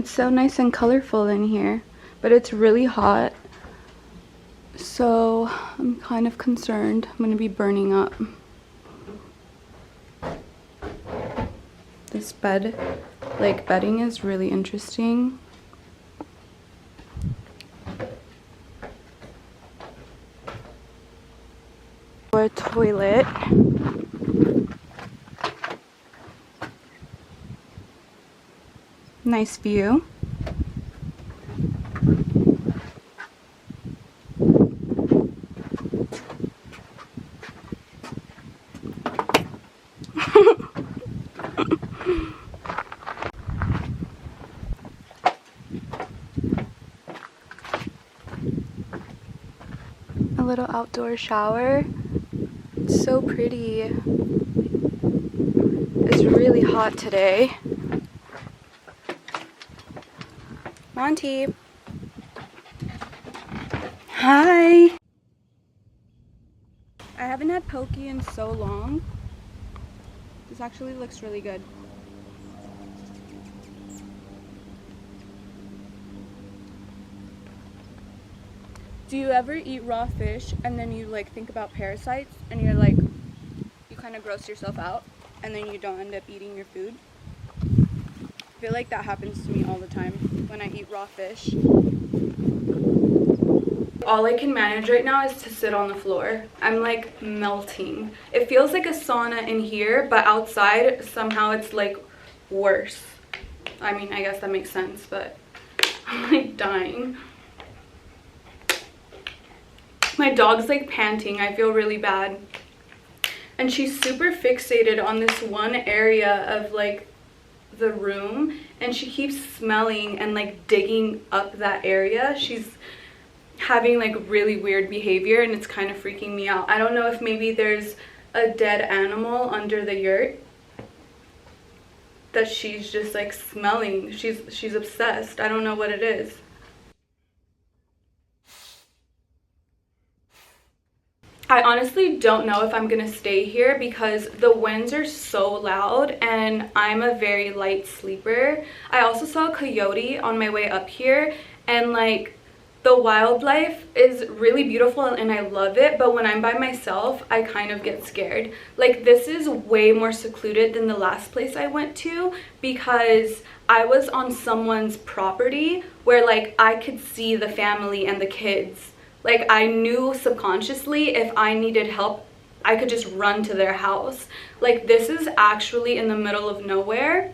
It's so nice and colorful in here, but it's really hot. So I'm kind of concerned I'm gonna be burning up. This bedding is really interesting. For a toilet. Nice view. A little outdoor shower. It's so pretty. It's really hot today. Monty. Hi. I haven't had poke in so long. This actually looks really good. Do you ever eat raw fish and then you like think about parasites and you're like, you kind of gross yourself out and then you don't end up eating your food? I feel like that happens to me all the time when I eat raw fish. All I can manage right now is to sit on the floor. I'm like melting. It feels like a sauna in here, but outside somehow it's like worse. I mean, I guess that makes sense, but I'm like dying. My dog's like panting. I feel really bad. And she's super fixated on this one area of like the room, and she keeps smelling and like digging up that area. She's having like really weird behavior and it's kind of freaking me out. I don't know if maybe there's a dead animal under the yurt that she's just like smelling. She's obsessed. I don't know what it is. I honestly don't know if I'm gonna stay here because the winds are so loud and I'm a very light sleeper. I also saw a coyote on my way up here, and like the wildlife is really beautiful and I love it, but when I'm by myself I kind of get scared. Like this is way more secluded than the last place I went to because I was on someone's property where like I could see the family and the kids. Like I knew subconsciously if I needed help, I could just run to their house. Like this is actually in the middle of nowhere.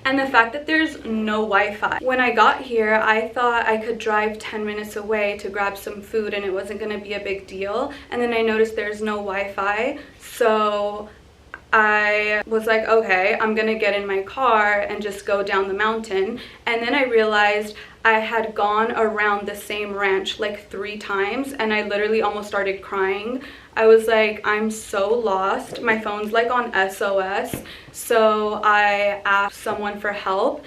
And the fact that there's no Wi-Fi. When I got here, I thought I could drive 10 minutes away to grab some food and it wasn't gonna be a big deal. And then I noticed there's no Wi-Fi. So I was like, okay, I'm gonna get in my car and just go down the mountain. And then I realized I had gone around the same ranch like 3 times and I literally almost started crying. I was like, I'm so lost. My phone's like on SOS. So I asked someone for help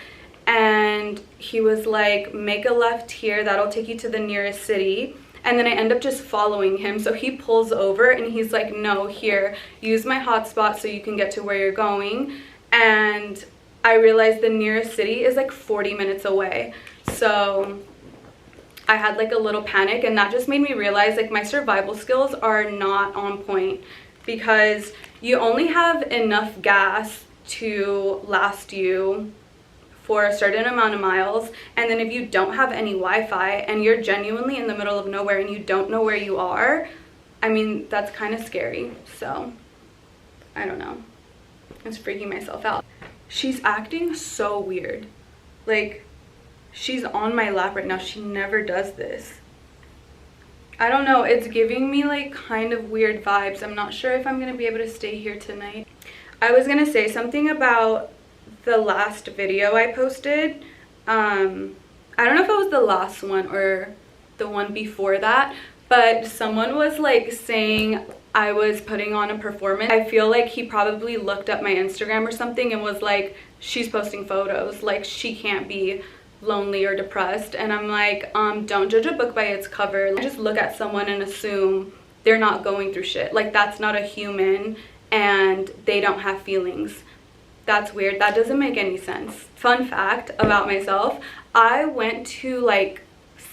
and he was like, make a left here, that'll take you to the nearest city. And then I end up just following him. So he pulls over and he's like, no, here, use my hotspot so you can get to where you're going. And I realized the nearest city is like 40 minutes away. So I had like a little panic, and that just made me realize like my survival skills are not on point because you only have enough gas to last you for a certain amount of miles, and then if you don't have any Wi-Fi and you're genuinely in the middle of nowhere and you don't know where you are, I mean, that's kind of scary. So I don't know, it's freaking myself out. She's acting so weird. Like she's on my lap right now. She never does this. I don't know, it's giving me like kind of weird vibes. I'm not sure if I'm gonna be able to stay here tonight. I was gonna say something about the last video I posted. I don't know if it was the last one or the one before that, but someone was like saying I was putting on a performance. I feel like he probably looked up my Instagram or something and was like, she's posting photos, like she can't be lonely or depressed. And I'm like, don't judge a book by its cover. Just look at someone and assume they're not going through shit. Like that's not a human and they don't have feelings. That's weird. That doesn't make any sense. Fun fact about myself, I went to like,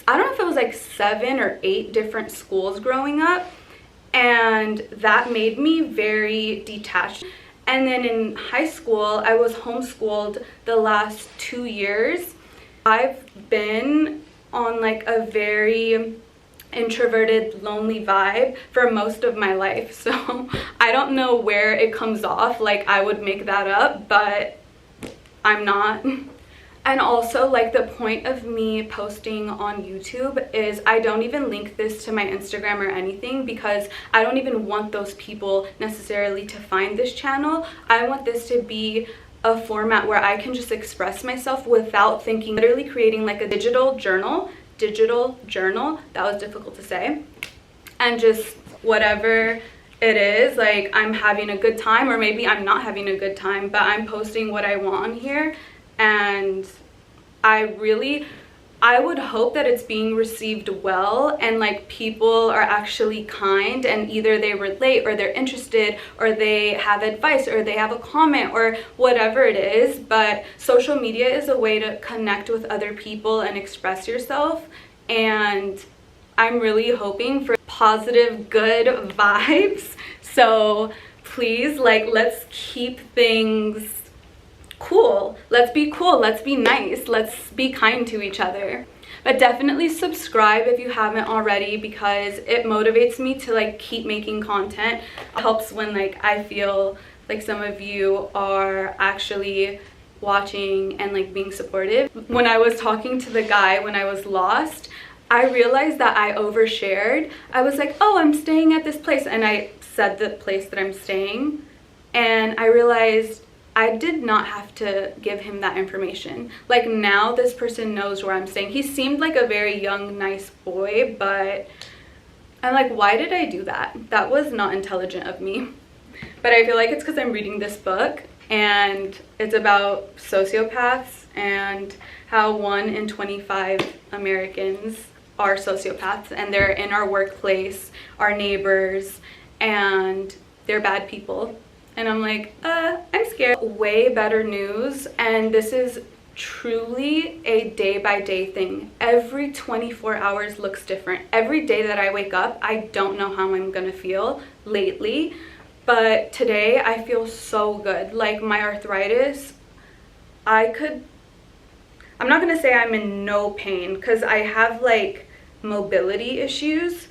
I don't know if it was like 7 or 8 different schools growing up, and that made me very detached. And then in high school, I was homeschooled the last 2 years. I've been on like a very introverted, lonely vibe for most of my life. So I don't know where it comes off like I would make that up, but I'm not. And also, like, the point of me posting on YouTube is I don't even link this to my Instagram or anything, because I don't even want those people necessarily to find this channel. I want this to be a format where I can just express myself without thinking, literally creating like a digital journal, that was difficult to say, and just whatever it is, like, I'm having a good time, or maybe I'm not having a good time, but I'm posting what I want on here. And I would hope that it's being received well, and like people are actually kind, and either they relate, or they're interested, or they have advice, or they have a comment, or whatever it is. But social media is a way to connect with other people and express yourself, and I'm really hoping for positive, good vibes. So please, like, let's keep things cool. Let's be cool. Let's be nice. Let's be kind to each other. But definitely subscribe if you haven't already, because it motivates me to like keep making content. It helps when like I feel like some of you are actually watching and like being supportive. When I was talking to the guy when I was lost, I realized that I overshared. I was like, oh, I'm staying at this place, and I said the place that I'm staying, and I realized I did not have to give him that information. Like, now this person knows where I'm staying. He seemed like a very young, nice boy, but I'm like, why did I do that? That was not intelligent of me. But I feel like it's because I'm reading this book, and it's about sociopaths and how 1 in 25 Americans are sociopaths, and they're in our workplace, our neighbors, and they're bad people. And I'm like, I'm scared. Way better news, and this is truly a day-by-day thing. Every 24 hours looks different. Every day that I wake up, I don't know how I'm gonna feel lately, but today I feel so good. Like, my arthritis, I'm not gonna say I'm in no pain, because I have like mobility issues,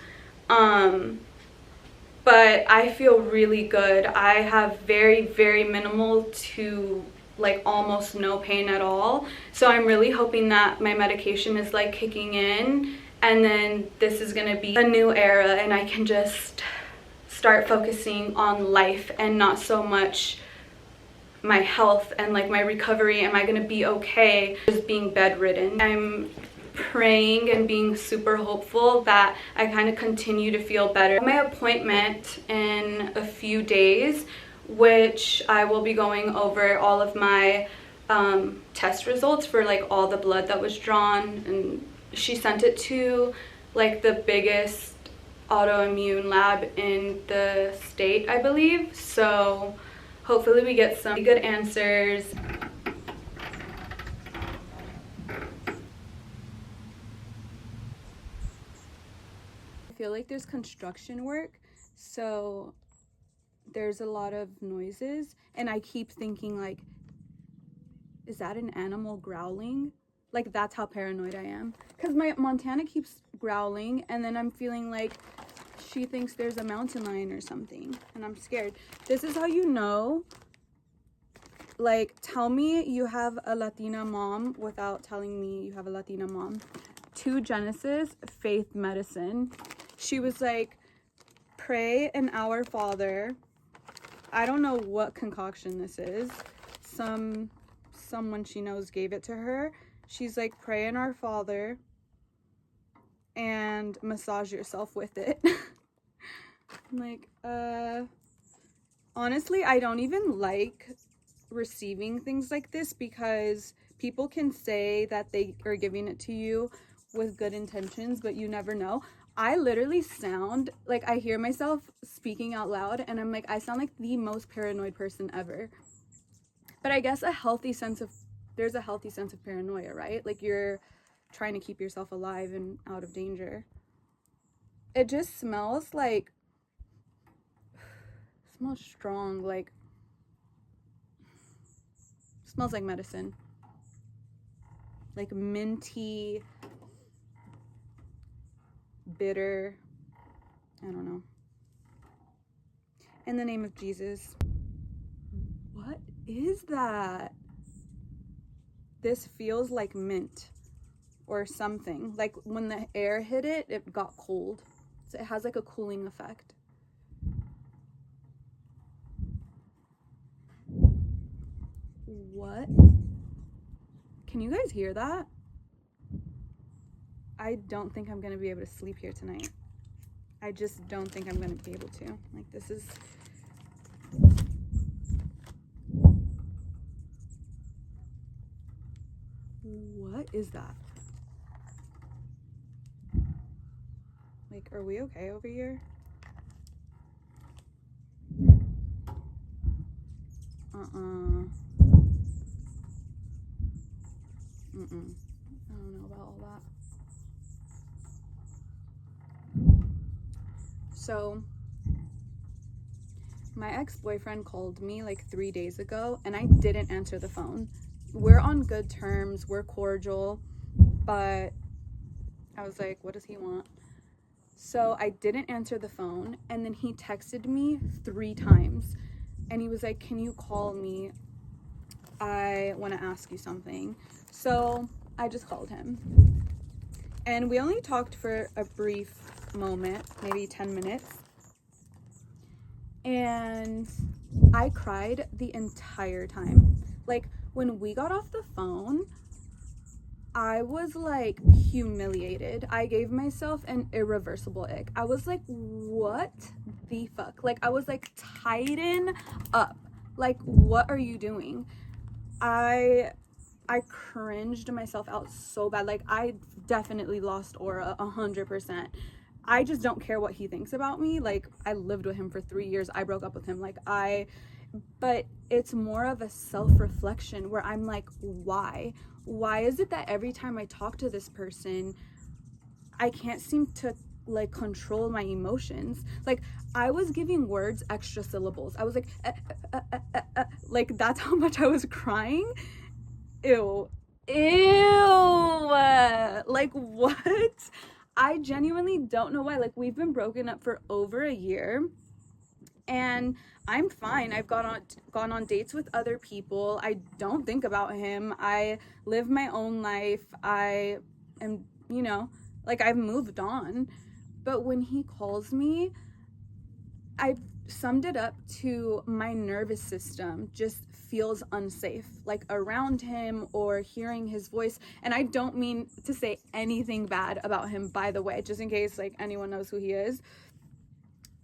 but I feel really good. I have very, very minimal to like almost no pain at all. So I'm really hoping that my medication is like kicking in, and then this is gonna be a new era, and I can just start focusing on life and not so much my health and like my recovery. Am I gonna be okay just being bedridden? I'm praying and being super hopeful that I kind of continue to feel better. My appointment in a few days, which I will be going over all of my test results for like all the blood that was drawn, and she sent it to like the biggest autoimmune lab in the state, I believe. So hopefully we get some good answers. I feel like there's construction work, so there's a lot of noises, and I keep thinking like, is that an animal growling? Like, that's how paranoid I am, because my Montana keeps growling, and then I'm feeling like she thinks there's a mountain lion or something, and I'm scared. This is how you know, like, tell me you have a Latina mom without telling me you have a Latina mom. To Genesis Faith Medicine, she was like, pray an Our Father. I don't know what concoction this is. Someone she knows gave it to her. She's like, pray an Our Father and massage yourself with it. I'm like, honestly, I don't even like receiving things like this, because people can say that they are giving it to you with good intentions, but you never know. I literally sound like, I hear myself speaking out loud, and I'm like, I sound like the most paranoid person ever. But I guess there's a healthy sense of paranoia, right? Like you're trying to keep yourself alive and out of danger. It just smells strong, like smells like medicine. Like minty, bitter, I don't know. In the name of Jesus. What is that? This feels like mint or something. Like when the air hit it, it got cold. So it has like a cooling effect. What? Can you guys hear that? I don't think I'm gonna be able to sleep here tonight. I just don't think I'm gonna be able to. Like, this is... What is that? Like, are we okay over here? I don't know about all that. So, my ex-boyfriend called me like 3 days ago and I didn't answer the phone. We're on good terms, we're cordial, but I was like, what does he want? So I didn't answer the phone, and then he texted me 3 times and he was like, can you call me? I want to ask you something. So I just called him and we only talked for a brief moment, maybe 10 minutes. And I cried the entire time. Like, when we got off the phone, I was like humiliated. I gave myself an irreversible ick. I was like, what the fuck? Like, I was like, tighten up. Like, what are you doing? I cringed myself out so bad. Like, I definitely lost aura 100%. I just don't care what he thinks about me. Like, I lived with him for 3 years. I broke up with him. But it's more of a self-reflection where I'm like, why? Why is it that every time I talk to this person, I can't seem to like control my emotions? Like, I was giving words extra syllables. I was like, like that's how much I was crying. Ew. Like, what? I genuinely don't know why. Like, we've been broken up for over a year and I'm fine. I've gone on dates with other people. I don't think about him. I live my own life. I am, like, I've moved on. But when he calls me, I summed it up to my nervous system just feels unsafe, like around him or hearing his voice. And I don't mean to say anything bad about him, by the way, just in case like anyone knows who he is.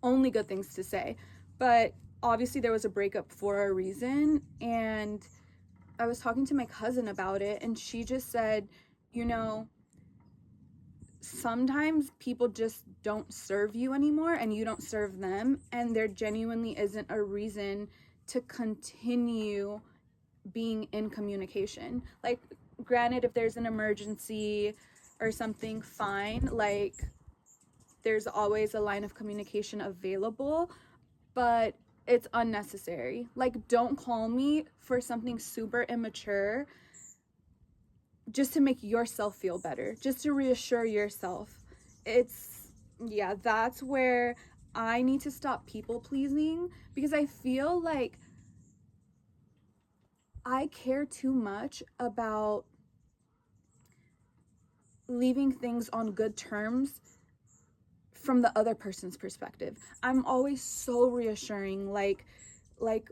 Only good things to say. But obviously there was a breakup for a reason, and I was talking to my cousin about it, and she just said, sometimes people just don't serve you anymore and you don't serve them, and there genuinely isn't a reason to continue being in communication. Like, granted, if there's an emergency or something, fine, like there's always a line of communication available, but it's unnecessary. Like, don't call me for something super immature just to make yourself feel better, just to reassure yourself. That's where I need to stop people pleasing, because I feel like I care too much about leaving things on good terms from the other person's perspective. I'm always so reassuring, like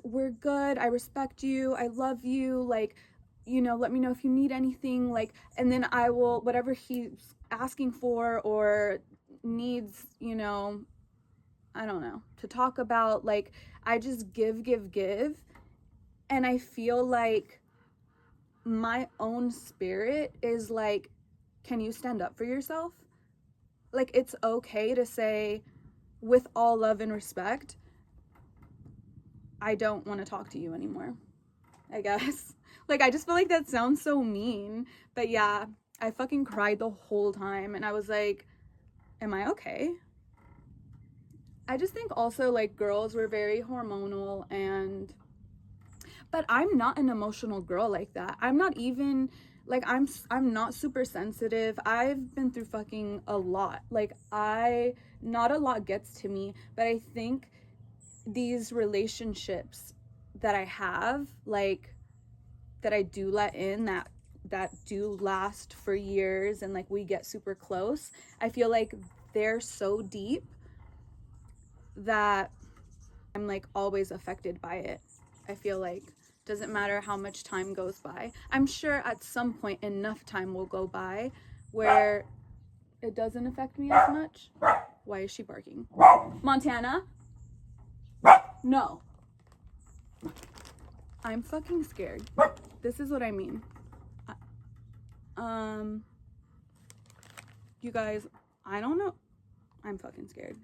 we're good, I respect you, I love you, like, let me know if you need anything, like, and then I will, whatever he's asking for or needs, I don't know, to talk about, like, I just give, and I feel like my own spirit is like, can you stand up for yourself? Like, it's okay to say, with all love and respect, I don't want to talk to you anymore. I guess. Like, I just feel like that sounds so mean. But yeah, I fucking cried the whole time. And I was like, am I okay? I just think also, like, girls were very hormonal and... But I'm not an emotional girl like that. I'm not even... Like, I'm not super sensitive. I've been through fucking a lot. Like, not a lot gets to me. But I think these relationships that I have, like, that I do let in, that do last for years, and like we get super close, I feel like they're so deep that I'm like always affected by it. I feel like doesn't matter how much time goes by. I'm sure at some point enough time will go by where it doesn't affect me as much. Why is she barking? Montana? No. I'm fucking scared. This is what I mean. You guys, I don't know. I'm fucking scared.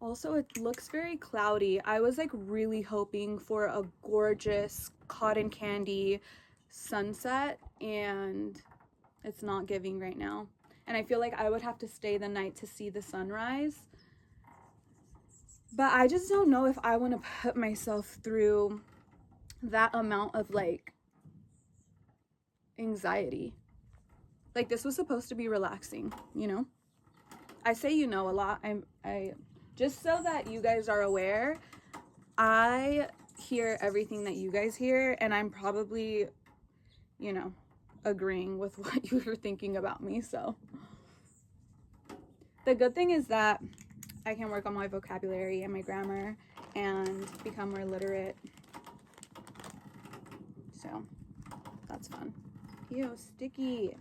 Also, it looks very cloudy. I was like really hoping for a gorgeous cotton candy sunset, and it's not giving right now. And I feel like I would have to stay the night to see the sunrise. But I just don't know if I want to put myself through that amount of like anxiety. Like, this was supposed to be relaxing, you know? I say you know a lot. I just so that you guys are aware, I hear everything that you guys hear, and I'm probably, you know, agreeing with what you were thinking about me. So the good thing is that I can work on my vocabulary and my grammar and become more literate. So that's fun. Ew, sticky.